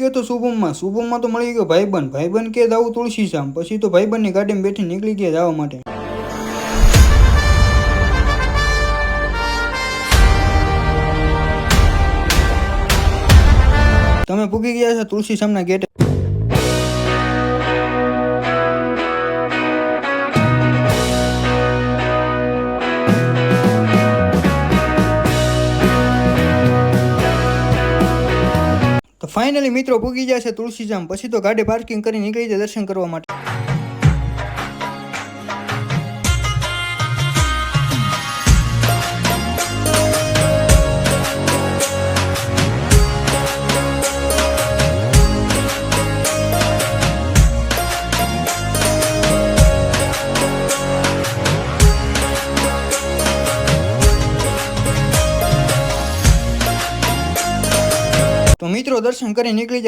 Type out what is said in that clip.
ગયો તો શુભમમાં તો મળી ગયો ભાઈબંધ કે જાવું તુલસીશ્યામ, પછી તો ભાઈબંધની ગાડીમાં બેઠી નીકળી ગયા જવા માટે. તમે પૂગી ગયા છો તુલસીશ્યામના ગેટે. તો ફાઇનલી મિત્રો પૂગી ગયા છે તુલસીશ્યામ, પછી તો ગાડી પાર્કિંગ કરી નીકળી જાય દર્શન કરવા માટે. તો મિત્રો દર્શન કરી નીકળી જાય.